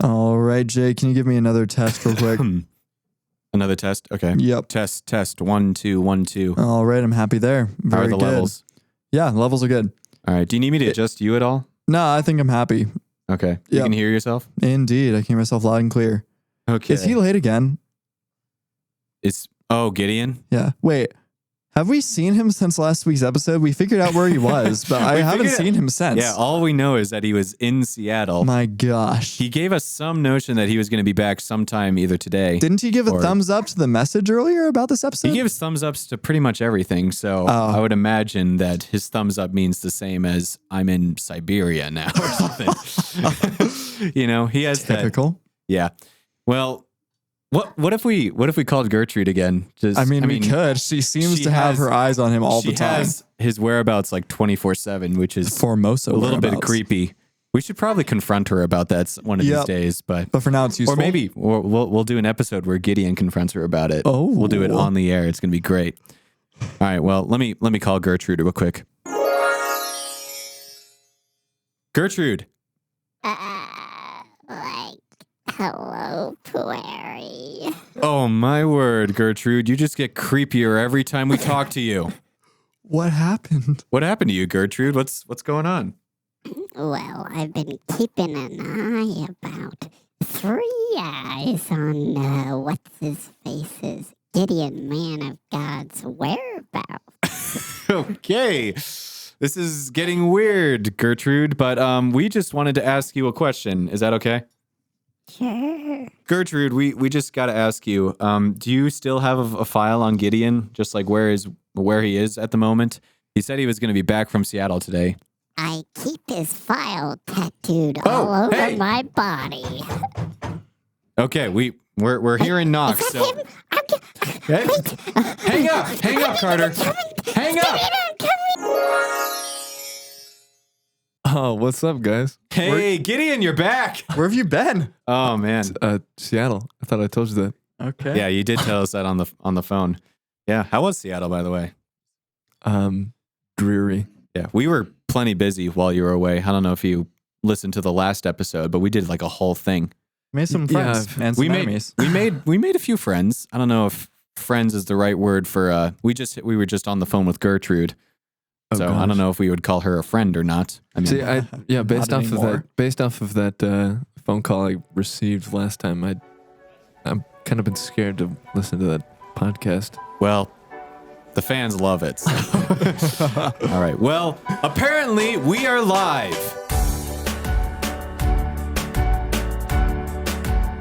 All right, Jay, can you give me another test real quick? Another test? Okay. Yep. Test. 1, 2, 1, 2. All right, I'm happy there. Very How are the good. levels? Yeah, levels are good. All right. Do you need me to adjust you at all? No, I think I'm happy. Okay. You Yep. can hear yourself? Indeed. I can hear myself loud and clear. Okay. Is he late again? Gideon? Yeah. Wait, have we seen him since last week's episode? We figured out where he was, but I haven't seen him since. Yeah, all we know is that he was in Seattle. My gosh. He gave us some notion that he was going to be back sometime either today. Didn't he give a thumbs up to the message earlier about this episode? He gives thumbs ups to pretty much everything, so I would imagine that his thumbs up means the same as I'm in Siberia now or something. He has typical. Yeah. Well, what if we called Gertrude again? We could. She seems to have her eyes on him all the time. She has his whereabouts like 24/7, which is Formosa a little bit creepy. We should probably confront her about that one of these days, but for now it's useful. Or maybe we'll do an episode where Gideon confronts her about it. Oh, we'll do it on the air. It's gonna be great. All right. Well, let me call Gertrude real quick. Gertrude. Hello, Pueri. Oh, my word, Gertrude. You just get creepier every time we talk to you. What happened? What happened to you, Gertrude? What's going on? Well, I've been keeping an eye about 3 eyes on what's-his-face's Gideon, man of God's whereabouts. Okay. This is getting weird, Gertrude, but we just wanted to ask you a question. Is that okay? Sure. Gertrude, we just got to ask you, do you still have a file on Gideon, just like where he is at the moment? He said he was going to be back from Seattle today. I keep his file tattooed all over my body. Okay, we're hearing knocks. Is that him? Hang up, Carter. Hang up. Oh, what's up, guys? Hey, Gideon, you're back. Where have you been? Oh man, Seattle. I thought I told you that. Okay. Yeah, you did tell us that on the phone. Yeah, how was Seattle, by the way? Dreary. Yeah, we were plenty busy while you were away. I don't know if you listened to the last episode, but we did like a whole thing. Made some friends and some enemies. We made a few friends. I don't know if friends is the right word for. We were just on the phone with Gertrude. So I don't know if we would call her a friend or not. I mean, based off of that phone call I received last time, I'm kind of been scared to listen to that podcast. Well, the fans love it. All right. Well, apparently we are live.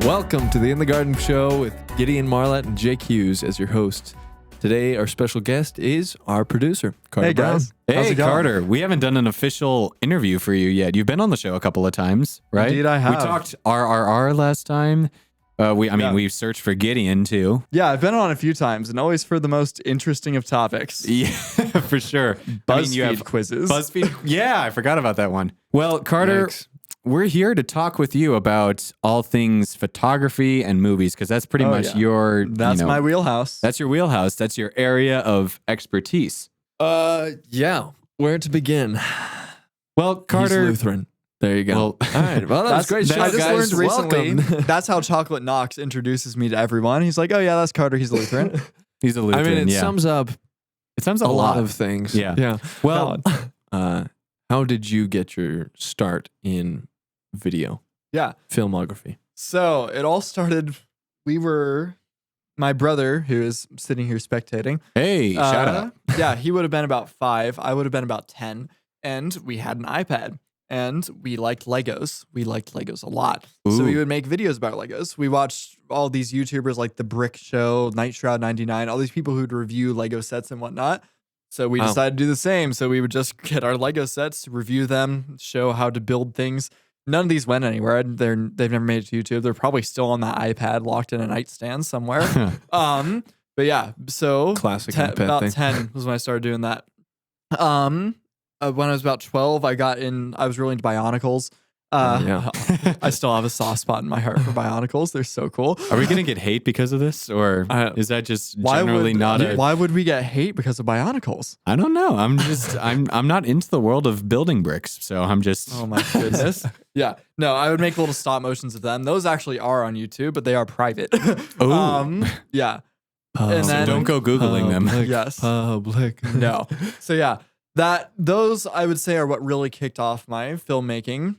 Welcome to the In the Garden show with Gideon, Marlatt, and Jake Hughes as your host. Today, our special guest is our producer, Carter Hey, guys. Brown. Hey, Carter. We haven't done an official interview for you yet. You've been on the show a couple of times, right? Indeed, I have. We talked RRR last time. We searched for Gideon too. Yeah, I've been on a few times, and always for the most interesting of topics. Yeah, for sure. BuzzFeed quizzes. BuzzFeed. Yeah, I forgot about that one. Well, Carter, we're here to talk with you about all things photography and movies, because that's pretty much your... That's my wheelhouse. That's your wheelhouse. That's your area of expertise. Yeah. Where to begin? Well, Carter... He's Lutheran. There you go. Well, all right. Well, that's great show, I just guys. learned recently, Welcome. that's how Chocolate Knox introduces me to everyone. He's like, oh yeah, that's Carter. He's a Lutheran. He's a Lutheran, I mean, it sums up a lot of things. Yeah. Well, how did you get your start in video? Yeah. Filmography. So it all started, my brother, who is sitting here spectating. Hey, shout out. Yeah, he would have been about 5. I would have been about 10. And we had an iPad. And we liked Legos. We liked Legos a lot. Ooh. So we would make videos about Legos. We watched all these YouTubers like The Brick Show, Night Shroud 99, all these people who'd review Lego sets and whatnot. So we decided to do the same. So we would just get our Lego sets, review them, show how to build things. None of these went anywhere. They've never made it to YouTube. They're probably still on that iPad locked in a nightstand somewhere. But yeah, so classic about thing. 10 was when I started doing that. When I was about 12, I was really into Bionicles. I still have a soft spot in my heart for Bionicles. They're so cool. Are we gonna get hate because of this, or is that just generally not a? Why would we get hate because of Bionicles? I don't know. I'm not into the world of building bricks, so I'm just. Oh my goodness. Yeah. No, I would make little stop motions of them. Those actually are on YouTube, but they are private. Yeah. And then, don't go Googling them. Yes. Public. No. So yeah, those I would say are what really kicked off my filmmaking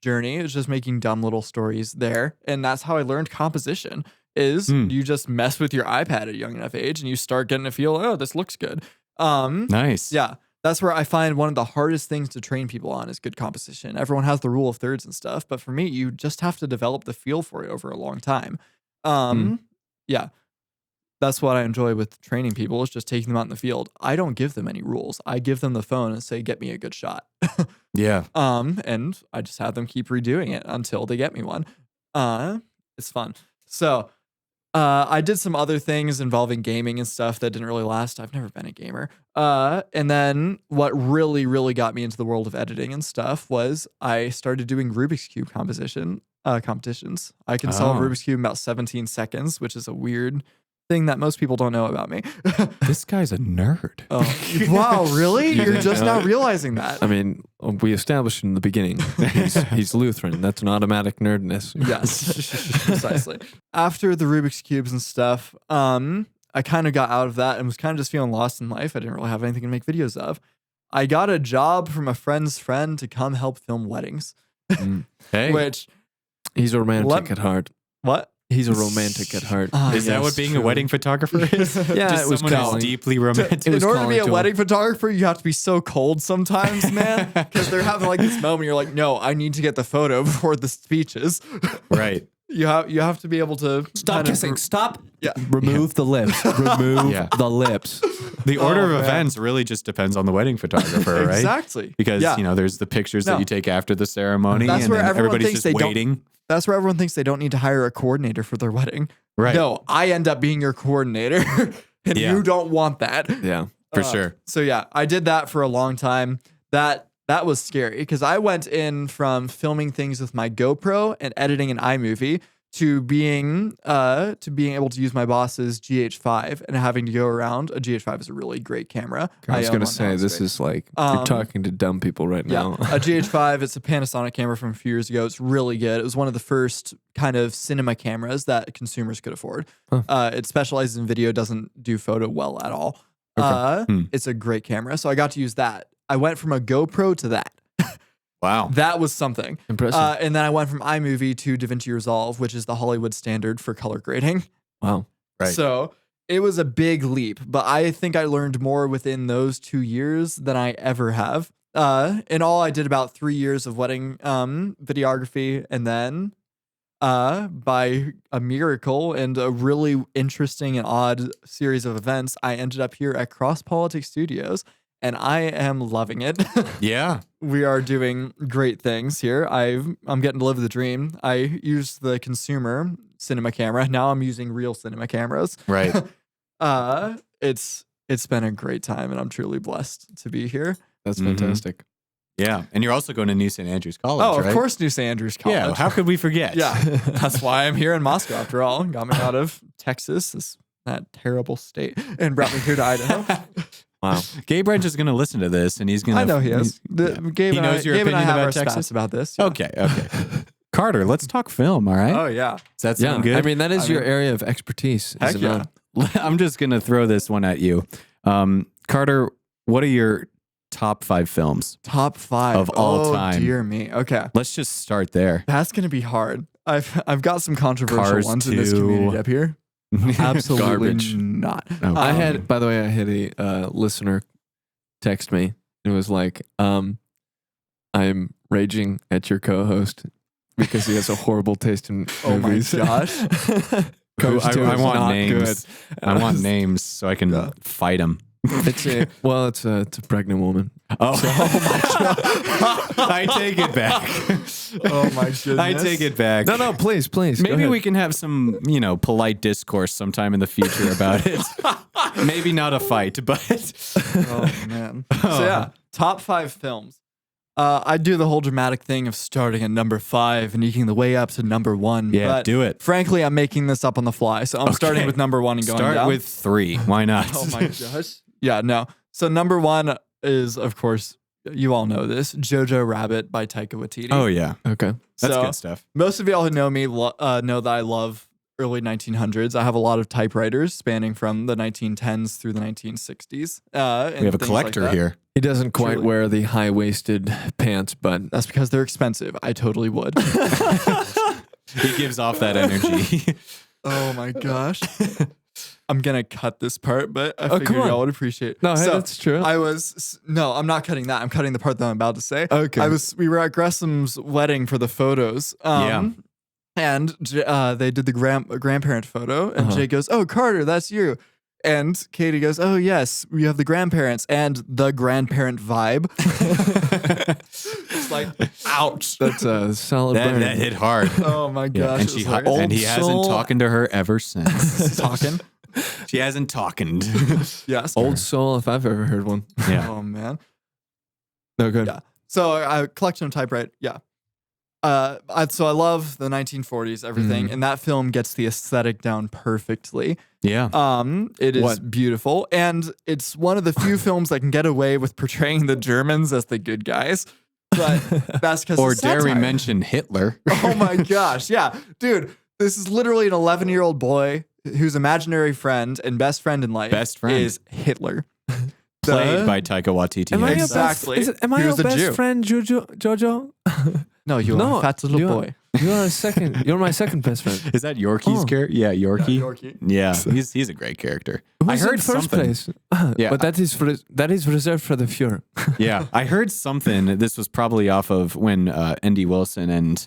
journey. It's just making dumb little stories there, and that's how I learned composition. You just mess with your iPad at a young enough age, and you start getting to feel, oh, this looks good. Nice. Yeah. That's where I find one of the hardest things to train people on is good composition. Everyone has the rule of thirds and stuff, but for me, you just have to develop the feel for it over a long time. Yeah. That's what I enjoy with training people is just taking them out in the field. I don't give them any rules. I give them the phone and say, get me a good shot. Yeah. And I just have them keep redoing it until they get me one. It's fun. So I did some other things involving gaming and stuff that didn't really last. I've never been a gamer. And then what really, really got me into the world of editing and stuff was I started doing Rubik's Cube competitions. I can solve Rubik's Cube in about 17 seconds, which is a weird thing that most people don't know about me. This guy's a nerd. Oh, wow, really? You're just now realizing that. I mean, we established in the beginning he's Lutheran. That's an automatic nerdness. Yes, precisely. After the Rubik's Cubes and stuff, I kind of got out of that and was kind of just feeling lost in life. I didn't really have anything to make videos of. I got a job from a friend's friend to come help film weddings. Hey. Which... He's a romantic at heart. What? He's a romantic at heart. Is that what being a wedding photographer is? Yeah, just it was someone who's deeply romantic. In order to be a wedding photographer, you have to be so cold sometimes, man. Because they're having like this moment. You're like, no, I need to get the photo before the speeches. Right. You have to be able to Stop kissing. Stop. Yeah. Remove the lips. Remove the lips. The order of events really just depends on the wedding photographer, right? Exactly. Because there's the pictures that you take after the ceremony, and then everybody's just waiting. That's where everyone thinks they don't need to hire a coordinator for their wedding. Right. No, I end up being your coordinator, and you don't want that. Yeah, for sure. So yeah, I did that for a long time. That was scary because I went in from filming things with my GoPro and editing in iMovie to being able to use my boss's GH5 and having to go around. A GH5 is a really great camera. I was gonna say this is like you're talking to dumb people right now. A GH5, it's a Panasonic camera from a few years ago. It's really good. It was one of the first kind of cinema cameras that consumers could afford. It specializes in video, doesn't do photo well at all. It's a great camera. So I got to use that. I went from a GoPro to that. Wow. That was something. Impressive. And then I went from iMovie to DaVinci Resolve, which is the Hollywood standard for color grading. Wow. Right. So it was a big leap, but I think I learned more within those 2 years than I ever have. In all, I did about 3 years of wedding videography. And then by a miracle and a really interesting and odd series of events, I ended up here at Cross Politics Studios. And I am loving it. Yeah. We are doing great things here. I'm getting to live the dream. I used the consumer cinema camera. Now I'm using real cinema cameras. Right. It's been a great time, and I'm truly blessed to be here. That's fantastic. Yeah. And you're also going to New St. Andrews College, Oh, right? of course, New St. Andrews College. Yeah. How could we forget? Yeah. That's why I'm here in Moscow, after all. Got me out of Texas, that terrible state, and brought me here to Idaho. Wow. Gabe Wrench is going to listen to this, and he's going to... I know he is. He knows your opinion about Texas? About this. Yeah. Okay. Carter, let's talk film, all right? Oh, yeah. Does that sound good? I mean, that is your area of expertise. Heck yeah. I'm just going to throw this one at you. Carter, what are your top 5 films? Top 5 of all time. Oh, dear me. Okay. Let's just start there. That's going to be hard. I've got some controversial Cars ones in this community up here. Absolutely Garbage. not. Okay. I had, by the way, I had a listener text me. It was like, I'm raging at your co-host because he has a horrible taste in movies. Oh my gosh. I want not names. good. I want names so I can fight him. It's a pregnant woman. Oh my God. I take it back. Oh my goodness. I take it back. No, please. Maybe we can have some, polite discourse sometime in the future about it. Maybe not a fight, but Oh man. So yeah, top 5 films. I do the whole dramatic thing of starting at number 5 and eking the way up to number 1. Yeah, but do it. Frankly, I'm making this up on the fly, so I'm starting with number 1 and going Start down. with 3. Why not? Oh my gosh. Yeah, no. So number 1 is, of course, you all know this, Jojo Rabbit by Taika Waititi. Oh yeah, Okay. that's So, good stuff. Most of y'all who know me know that I love early 1900s. I have a lot of typewriters spanning from the 1910s through the 1960s. We have a collector here. He doesn't quite Truly. wear the high-waisted pants, but That's because they're expensive. I totally would. He gives off that energy. Oh my gosh. I'm going to cut this part, but I come figured on. y'all would appreciate. no, hey, So, that's true. No, I'm not cutting that. I'm cutting the part that I'm about to say. Okay. We were at Gressom's wedding for the photos. Yeah. And they did the grandparent photo, and Jake goes, "Oh, Carter, that's you." And Katie goes, "Oh, yes, we have the grandparents and the grandparent vibe." It's like, ouch. That's a solid burn. that hit hard. Oh my gosh. and it was she hilarious. and he Old hasn't soul. talked to her ever since. Talking. She hasn't talked. Yes. Old soul, if I've ever heard one. Yeah. Oh man. No good. Yeah. So a collection of typewriter. Yeah. So I love the 1940s, everything, and that film gets the aesthetic down perfectly. Yeah. It is What? beautiful, and it's one of the few films that can get away with portraying the Germans as the good guys. But that's because Or dare we mention Hitler? Oh my gosh, yeah, dude, this is literally an 11-year-old boy whose imaginary friend and best friend in life Best friend. is Hitler. Played by Taika Waititi. Am I your Exactly. best, am I He your was a best Jew. friend, Jojo? No, you are a fat little you are- boy. You are a second. You're my second best friend. Is that Yorkie's Oh. character? Yeah, Yorkie. Yorkie. Yeah, he's a great character. I Who's heard in first something. place. Yeah. But that is reserved for the Fuhrer. Yeah, I heard something. This was probably off of when Andy Wilson and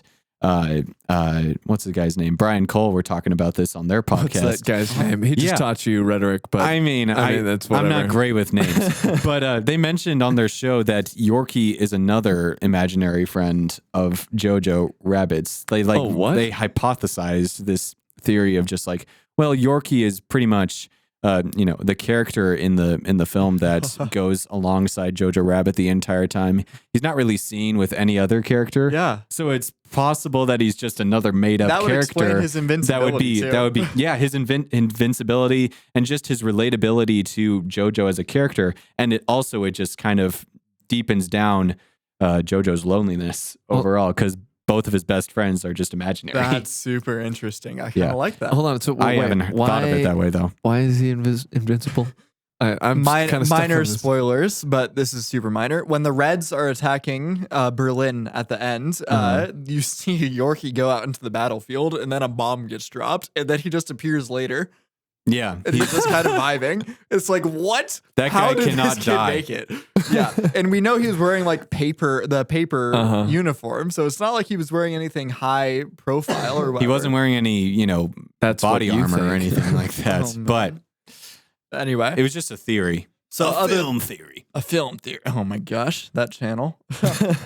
what's the guy's name? Brian Cole were talking about this on their What's podcast. that guy's name? He just Yeah. taught you rhetoric, but I mean, that's I'm whatever. not great with names, but they mentioned on their show that Yorkie is another imaginary friend of Jojo Rabbit's. They Oh, what? They hypothesized this theory of just like, well, Yorkie is pretty much the character in the film that goes alongside Jojo Rabbit the entire time. He's not really seen with any other character. Yeah. So it's possible that he's just another made up That would character. explain his invincibility, That would be yeah, his invincibility and just his relatability to Jojo as a character, and it just kind of deepens down Jojo's loneliness overall because both of his best friends are just imaginary. That's super interesting. I kind of like that. Hold on. So I wait, haven't thought of it that way though. Why is he invincible? I'm kind of Minor spoilers, but this is super minor. When the Reds are attacking Berlin at the end, you see Yorkie go out into the battlefield, and then a bomb gets dropped, and then he just appears later, Yeah, and he's just kind of vibing. It's like, what? That How guy did cannot this kid die. make it? Yeah, and we know he was wearing like paper uniform, so it's not like he was wearing anything high profile or whatever. he wasn't wearing any That's body what you armor or think. anything like that. Oh, man. But Anyway, it was just a theory. So a film theory. A film theory. Oh my gosh, that channel.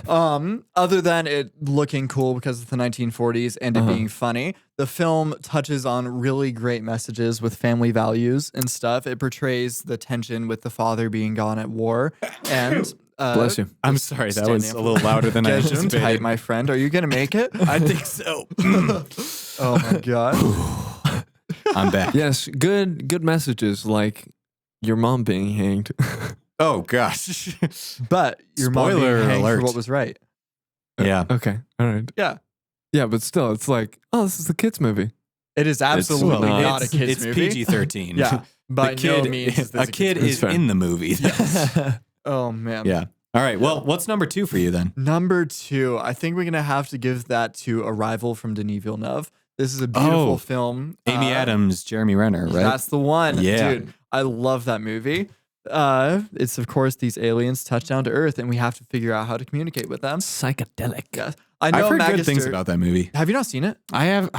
Other than it looking cool because of the 1940s and it being funny, the film touches on really great messages with family values and stuff. It portrays the tension with the father being gone at war and Bless you. I'm sorry, that standing was up a little louder than I Get tight, anticipated. my friend. Are you gonna make it? I think so. Oh my god. I'm back. Yes, good messages like your mom being hanged. Oh gosh. But your mom being Spoiler hanged for alert. what was right. Yeah. Okay, all right. Yeah. Yeah, but still, it's like, oh, this is the kids' movie. It is absolutely well, not a kid's it's movie. PG-13. Yeah. By The kid, no means is this a kid That's is fair. in the movie. Oh man. Yeah. All right. Well, what's number 2 for you then? Number 2, I think we're gonna have to give that to Arrival from Denis Villeneuve. This is a beautiful film. Amy Adams, Jeremy Renner, right? That's the one. Yeah. Dude, I love that movie. It's of course these aliens touch down to Earth and we have to figure out how to communicate with them. Psychedelic. Yes. I know I've heard Magister, good things about that movie. Have you not seen it? I've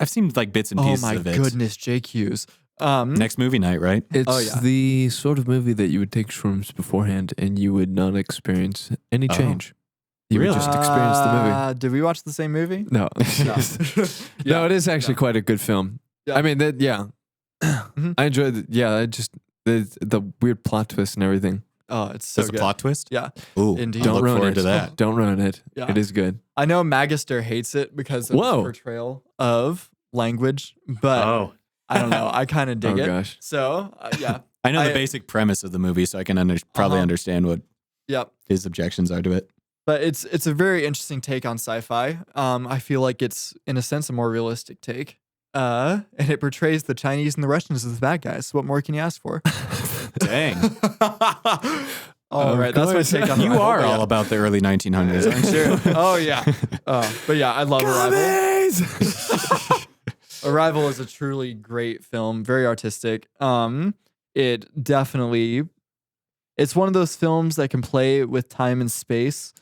seen like bits and Oh pieces my of it. goodness, Jake Hughes. Next movie night, right? It's Oh, yeah. the sort of movie that you would take shrooms beforehand and you would not experience any change. You would just experience the movie. Did we watch the same movie? No. No, it is actually quite a good film. Yeah. I mean, I enjoyed it. Yeah, the weird plot twist and everything. it's so There's a good. plot twist? Yeah. Ooh, Indeed. I'll Don't look ruin forward it. to that. Don't ruin it. Yeah. It is good. I know Magister hates it because of Whoa. his portrayal of language, but I don't know. I kind of dig Oh it. gosh. So yeah. I know the basic premise of the movie, so I can probably understand what Yep. his objections are to it. But it's a very interesting take on sci-fi. I feel like it's in a sense a more realistic take. And it portrays the Chinese and the Russians as the bad guys. What more can you ask for? Dang. All right, that's my course. take on You Arrival, are but all yeah. about the early 1900s, aren't you? Oh yeah. But yeah, I love Arrival. Arrival is a truly great film, very artistic. It definitely, it's one of those films that can play with time and space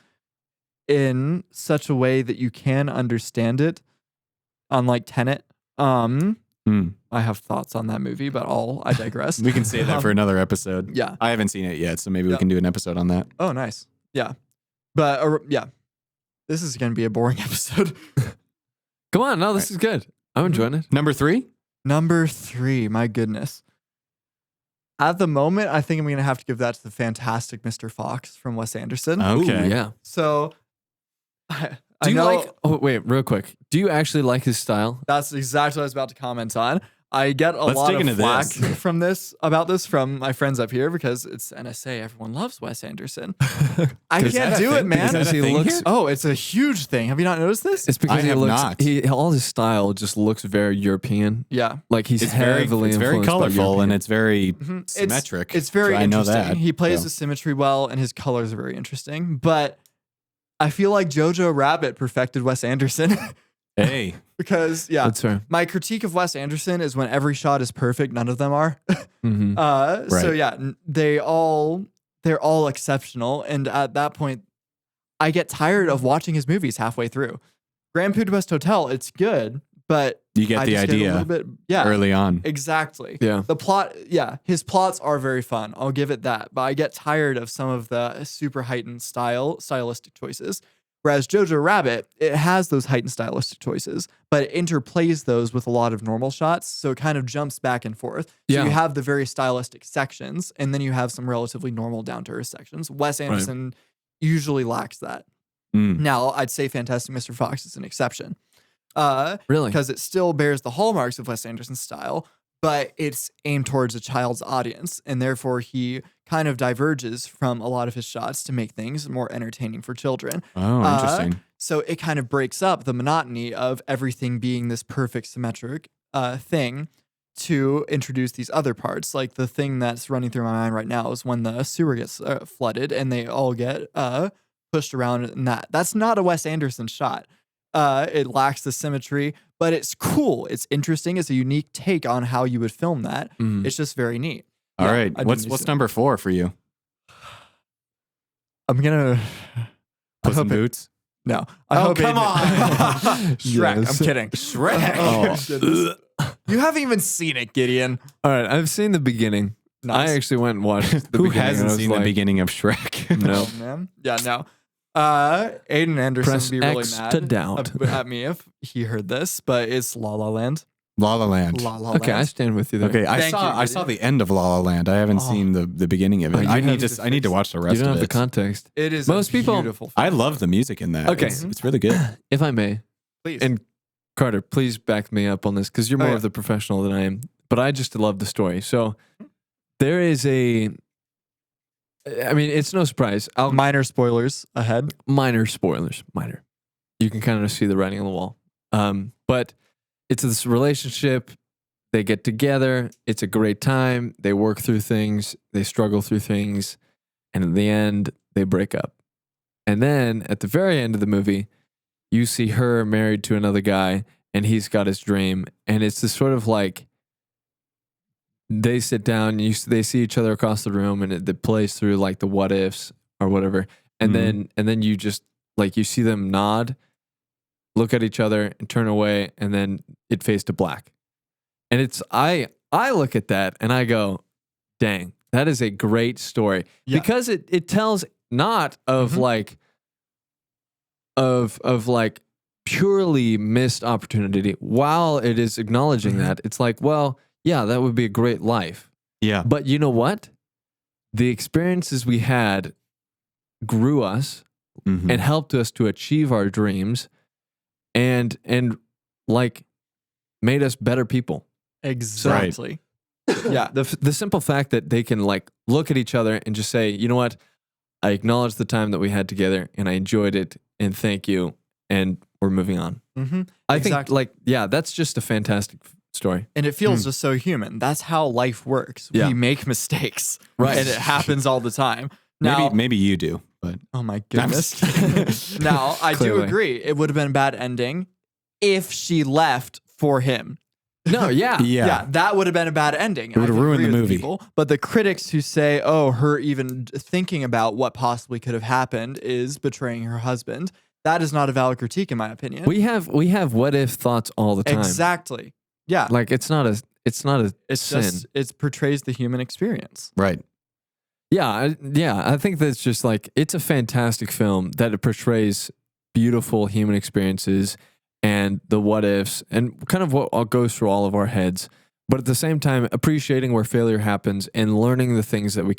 in such a way that you can understand it, unlike Tenet. I have thoughts on that movie, but I digress. We can save that for another episode. Yeah. I haven't seen it yet, so maybe we Yep. can do an episode on that. Oh, nice. Yeah. But yeah, this is going to be a boring episode. Come on. No, this is good. I'm enjoying it. Number 3? Number 3, my goodness. At the moment, I think I'm going to have to give that to the fantastic Mr. Fox from Wes Anderson. Okay. Ooh, yeah. So, I Do you know like? Oh wait, real quick. Do you actually like his style? that's exactly what I was about to comment on. I get a Let's lot dig of into flack this. about this from my friends up here because it's NSA. Everyone loves Wes Anderson. I Is can't that a do it, thing? man. Is that a Because he thing looks- here? Oh, it's a huge thing. Have you not noticed this? It's because I he have looks. not. All his style just looks very European. Yeah. Like he's It's very heavily colorful influenced by and it's very Mhm. symmetric. It's very so I know interesting. that. He plays so. the symmetry well, and his colors are very interesting. But I feel like Jojo Rabbit perfected Wes Anderson Hey, because, yeah, That's fair. my critique of Wes Anderson is when every shot is perfect, none of them are. Mm-hmm. So Right. yeah, they're all exceptional, and at that point, I get tired of watching his movies halfway through. Grand Budapest Hotel, it's good, but you get I the just get a idea little bit, yeah, early on. exactly. Yeah. The plot, yeah, his plots are very fun. I'll give it that. But I get tired of some of the super heightened stylistic choices. Whereas Jojo Rabbit, it has those heightened stylistic choices, but it interplays those with a lot of normal shots. So it kind of jumps back and forth. So Yeah. you have the very stylistic sections, and then you have some relatively normal down to earth sections. Wes Anderson usually lacks that. Mm. Now, I'd say Fantastic Mr. Fox is an exception. Really? Because it still bears the hallmarks of Wes Anderson's style, but it's aimed towards a child's audience, and therefore he kind of diverges from a lot of his shots to make things more entertaining for children. Oh, interesting. So it kind of breaks up the monotony of everything being this perfect symmetric thing to introduce these other parts. Like the thing that's running through my mind right now is when the sewer gets flooded and they all get pushed around, and that's not a Wes Anderson shot. It lacks the symmetry, but it's cool. It's interesting. It's a unique take on how you would film that. Mhm. It's just very neat. All Yeah, right. I do What's need what's to- number 4 for you? I'm gonna Puss in hope it- Boots? no. I Oh, hope come on. Shrek. Yes. I'm kidding. Shrek. Oh, goodness. You haven't even seen it, Gideon. All right. I've seen the beginning. Nice. I actually went and watched the Who beginning. and hasn't I was seen like, the beginning of Shrek? No. Oh, man. Yeah, no. Aiden Anderson Press would be really X mad to doubt. at me if he heard this, but it's La La Land. La La Land. La La Okay, I Land. stand with you there. Okay, I Thank saw you, I saw Gideon. the end of La La Land. I haven't Oh. seen the beginning of Oh, it. you I need have to to I need to fix watch the You rest don't of have the it. context. It is Most a people- beautiful I film. love the music in that. Okay. It's really good. If I may, Please. and Carter, please back me up on this because you're Oh, more yeah. of the professional than I am. But I just love the story. So there is I mean, it's no surprise. Minor spoilers ahead. Minor spoilers. Minor. You can kind of see the writing on the wall. But it's this relationship. They get together. It's a great time. They work through things. They struggle through things. And in the end, they break up. And then at the very end of the movie, you see her married to another guy and he's got his dream. And it's this sort of like, they sit down, they see each other across the room and it plays through like the what ifs or whatever. And then you just like, you see them nod, look at each other and turn away. And then it fades to black. And it's, I look at that and I go, dang, that is a great story. Yeah. Because it tells not of like, of like purely missed opportunity. While it is acknowledging that, it's like, well, yeah, that would be a great life. Yeah. But you know what? the experiences we had grew us Mhm. and helped us to achieve our dreams and like made us better people. Exactly. Yeah. The simple fact that they can like look at each other and just say, you know what, I acknowledge the time that we had together and I enjoyed it and thank you and we're moving on. Mm-hmm. I think like, yeah, that's just a fantastic story. And it feels just so human. That's how life works. Yeah. We make mistakes. Right. And it happens all the time. Now, Maybe you do, but oh my I'm goodness. just Now, I do Clearly. agree. It would have been a bad ending if she left for him. No, yeah. Yeah, that would have been a bad ending. It would have ruined the movie. But the critics who say, oh, her even thinking about what possibly could have happened is betraying her husband, that is not a valid critique, in my opinion. We have what if thoughts all the time. Exactly. Yeah. Like it's not a It's sin. just, it portrays the human experience. right. Yeah, I think that's just like it's a fantastic film that it portrays beautiful human experiences and the what ifs and kind of what all goes through all of our heads, but at the same time appreciating where failure happens and learning the things that we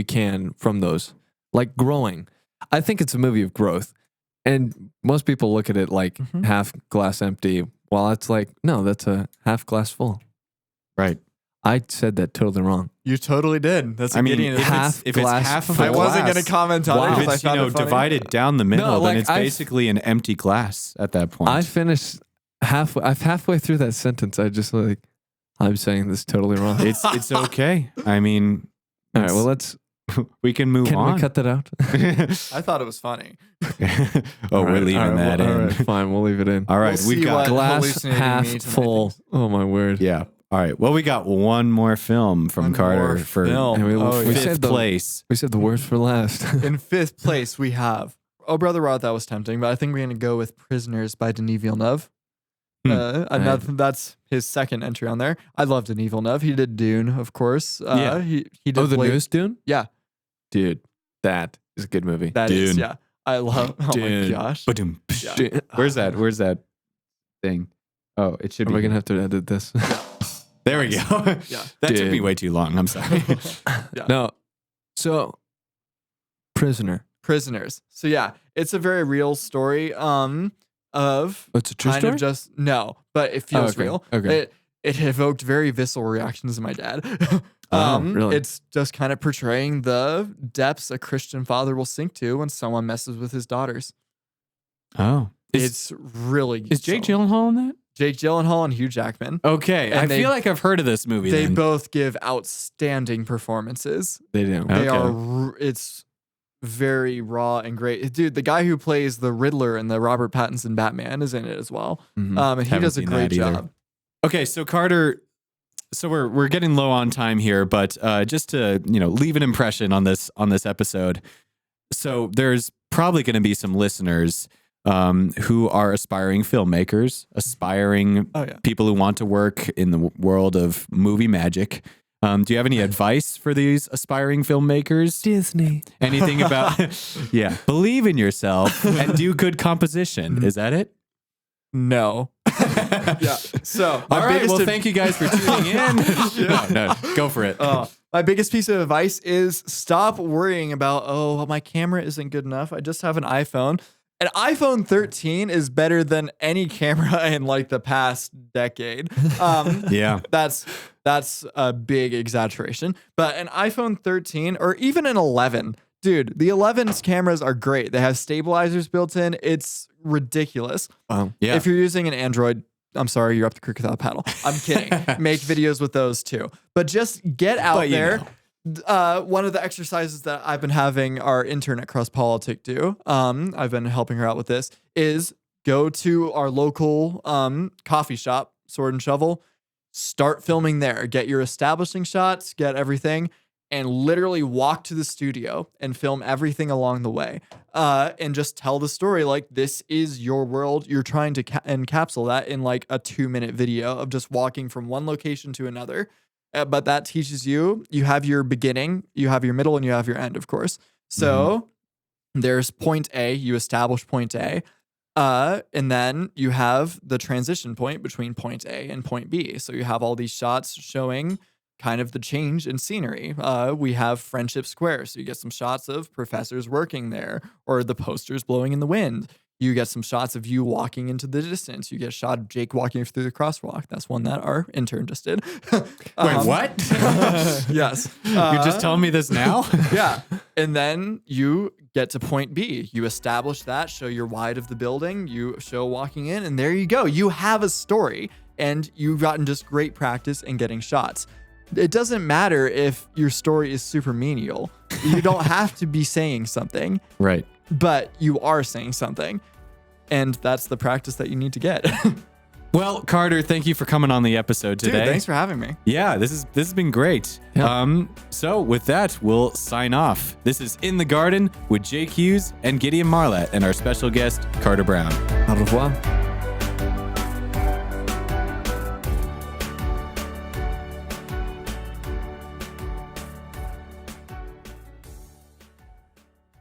can from those, like growing. I think it's a movie of growth, and most people look at it like half glass empty, while it's like no, that's a half glass full. Right. I said that totally wrong. You totally did. That's I mean, Gideon. if it's half of a I wasn't glass, going to comment on Wow. it if because it's I found it funny. divided down the middle, No, then like, it's basically an empty glass at that point. I finished halfway through that sentence. I just like, I'm saying this totally wrong. it's okay. I mean, All right, well, let's. we can move Can on. we cut that out? I thought it was funny. We're leaving that in. All right, fine, we'll leave it in. All right, We'll we've see got what Glass hallucinating half me tonight full. thinks. Oh my word! Yeah. All right. Well, we got one more film from One Carter more for film. And we Oh, yeah. we fifth said the place. we said the worst for last. In fifth place, we have Oh Brother Rod. That was tempting, but I think we're going to go with Prisoners by Denis Villeneuve. Another that's his second entry on there. I love Denis Villeneuve. He did Dune, of course. Yeah. He did Oh, the Blade. newest Dune? Yeah, Dude, that is a good movie. that is. Dune. Yeah, I love. Oh Dune. my gosh. Ba-dum. Yeah. Dude, Where's that thing? Oh, it should am be. I gonna have to edit this? There we go. Yeah. That took Dude. me way too long. I'm sorry. No. So, Prisoner. Prisoners. So yeah, it's a very real story. Of It's a true kind story. of just no, but it feels okay. real. Okay. It evoked very visceral reactions in my dad. Really? It's just kind of portraying the depths a Christian father will sink to when someone messes with his daughters. Oh. It's really Is Jake so- Gyllenhaal in that? Jake Gyllenhaal and Hugh Jackman. Okay. And I they- feel like I've heard of this movie. They then. both give outstanding performances. They do. They Okay. are. It's very raw and great. Dude, the guy who plays the Riddler in the Robert Pattinson Batman is in it as well. Mhm. And he Haven't does a seen great that either. job. Okay, so Carter, so we're getting low on time here, but just to leave an impression on this episode. So there's probably going to be some listeners who are aspiring filmmakers, aspiring Oh yeah. people who want to work in the world of movie magic. Do you have any advice for these aspiring filmmakers? Disney. Anything about yeah, believe in yourself and do good composition. Is that it? No. Yeah. So All right. biggest Well, ad- thank you guys for tuning in. No, go for it. my biggest piece of advice is stop worrying about, oh, my camera isn't good enough. I just have an iPhone. An iPhone 13 is better than any camera in like the past decade. Yeah. That's a big exaggeration. But an iPhone 13 or even an 11, dude, the 11's cameras are great. They have stabilizers built in. It's ridiculous. Yeah. If you're using an Android, I'm sorry, you're up the creek without a paddle. I'm kidding. Make videos with those too. But just get out But you there. know. One of the exercises that I've been having our intern at Cross Politic do, I've been helping her out with this, is go to our local coffee shop, Sword and Shovel, start filming there. Get your establishing shots, get everything, and literally walk to the studio and film everything along the way. And just tell the story like this is your world. You're trying to encapsulate that in like a 2-minute video of just walking from one location to another. But that teaches you have your beginning, you have your middle, and you have your end, of course. So there's point A, you establish point A. And then you have the transition point between point A and point B. So you have all these shots showing kind of the change in scenery. We have Friendship Square, so you get some shots of professors working there, or the posters blowing in the wind. You get some shots of you walking into the distance. You get a shot of Jake walking through the crosswalk. That's one that our intern just did. Wait, what? Yes. You're just telling me this now? Yeah. And then you get to point B. You establish that, show your wide of the building, you show walking in, and there you go. You have a story, and you've gotten just great practice in getting shots. It doesn't matter if your story is super menial. You don't have to be saying something. Right. But you are saying something, and that's the practice that you need to get. Well, Carter, thank you for coming on the episode today. Dude, thanks for having me. Yeah, this has been great. Yeah. So with that, we'll sign off. This is In the Garden with Jake Hughes and Gideon Marlatt and our special guest, Carter Brown. Au revoir.